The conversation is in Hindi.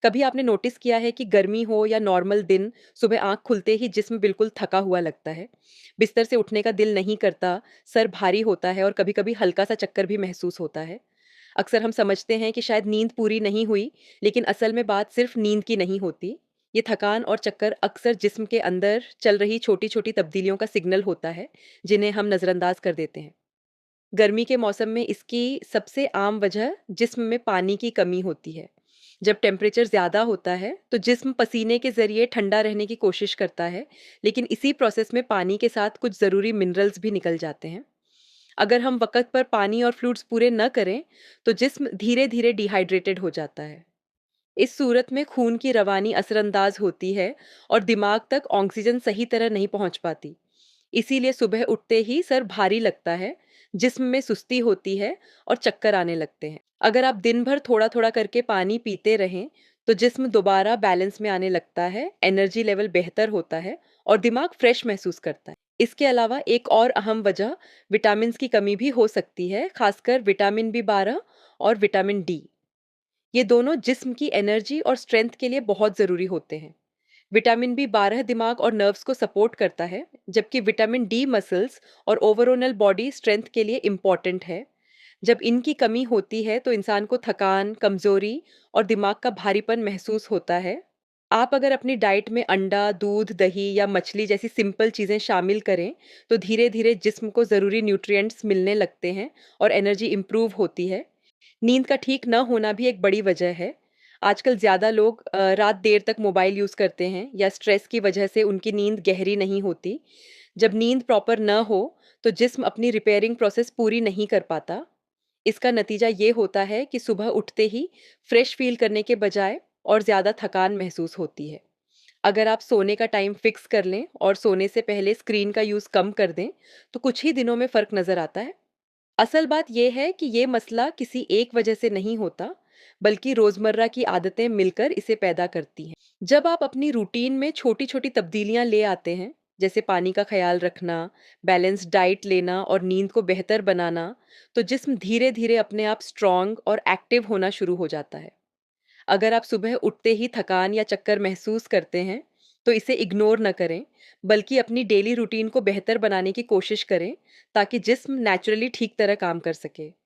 कभी आपने नोटिस किया है कि गर्मी हो या नॉर्मल दिन, सुबह आँख खुलते ही जिस्म बिल्कुल थका हुआ लगता है। बिस्तर से उठने का दिल नहीं करता, सर भारी होता है और कभी-कभी हल्का-सा चक्कर भी महसूस होता है। अक्सर हम समझते हैं कि शायद नींद पूरी नहीं हुई, लेकिन असल में बात सिर्फ नींद की नहीं होती। ये थकान और चक्कर अक्सर जिस्म के अंदर चल रही छोटी-छोटी तब्दीलियों का सिग्नल होता है, जिन्हें हम नज़रअंदाज कर देते हैं। गर्मी के मौसम में इसकी सबसे आम वजह जिस्म में पानी की कमी होती है। जब टेम्परेचर ज़्यादा होता है, तो जिस्म पसीने के ज़रिए ठंडा रहने की कोशिश करता है, लेकिन इसी प्रोसेस में पानी के साथ कुछ ज़रूरी मिनरल्स भी निकल जाते हैं। अगर हम वक़्त पर पानी और फ्लूइड्स पूरे न करें, तो जिस्म धीरे-धीरे डिहाइड्रेटेड हो जाता है। इस सूरत में खून की रवानी असरअंदाज होती है और दिमाग तक ऑक्सीजन सही तरह नहीं पहुंच पाती। इसीलिए सुबह उठते ही सर भारी लगता है, जिस्म में सुस्ती होती है और चक्कर आने लगते हैं। अगर आप दिन भर थोड़ा-थोड़ा करके पानी पीते रहें, तो जिस्म दोबारा बैलेंस में आने लगता है, एनर्जी लेवल बेहतर होता है और दिमाग फ्रेश महसूस करता है। इसके अलावा एक और अहम वजह विटामिन्स की कमी भी हो सकती है, खासकर विटामिन बी 12 और विटामिन डी। ये दोनों जिस्म की एनर्जी और स्ट्रेंथ के लिए बहुत ज़रूरी होते हैं। विटामिन बी 12 दिमाग और नर्व्स को सपोर्ट करता है, जबकि विटामिन डी मसल्स और ओवरऑल बॉडी स्ट्रेंथ के लिए इम्पॉर्टेंट है। जब इनकी कमी होती है तो इंसान को थकान, कमज़ोरी और दिमाग का भारीपन महसूस होता है। आप अगर अपनी डाइट में अंडा, दूध, दही या मछली जैसी सिंपल चीज़ें शामिल करें, तो धीरे-धीरे जिस्म को ज़रूरी न्यूट्रिएंट्स मिलने लगते हैं और एनर्जी इम्प्रूव होती है। नींद का ठीक न होना भी एक बड़ी वजह है। आजकल ज़्यादा लोग रात देर तक मोबाइल यूज़ करते हैं या स्ट्रेस की वजह से उनकी नींद गहरी नहीं होती। जब नींद प्रॉपर न हो, तो जिस्म अपनी रिपेयरिंग प्रोसेस पूरी नहीं कर पाता। इसका नतीजा ये होता है कि सुबह उठते ही फ्रेश फ़ील करने के बजाय और ज़्यादा थकान महसूस होती है। अगर आप सोने का टाइम फ़िक्स कर लें और सोने से पहले स्क्रीन का यूज़ कम कर दें, तो कुछ ही दिनों में फ़र्क नज़र आता है। असल बात ये है कि ये मसला किसी एक वजह से नहीं होता, बल्कि रोजमर्रा की आदतें मिलकर इसे पैदा करती हैं। जब आप अपनी रूटीन में छोटी-छोटी तब्दीलियां ले आते हैं, जैसे पानी का ख्याल रखना, बैलेंस्ड डाइट लेना और नींद को बेहतर बनाना, तो जिस्म धीरे-धीरे अपने आप स्ट्रांग और एक्टिव होना शुरू हो जाता है। अगर आप सुबह उठते ही थकान या चक्कर महसूस करते हैं, तो इसे इग्नोर न करें, बल्कि अपनी डेली रूटीन को बेहतर बनाने की कोशिश करें, ताकि जिस्म नेचुरली ठीक तरह काम कर सके।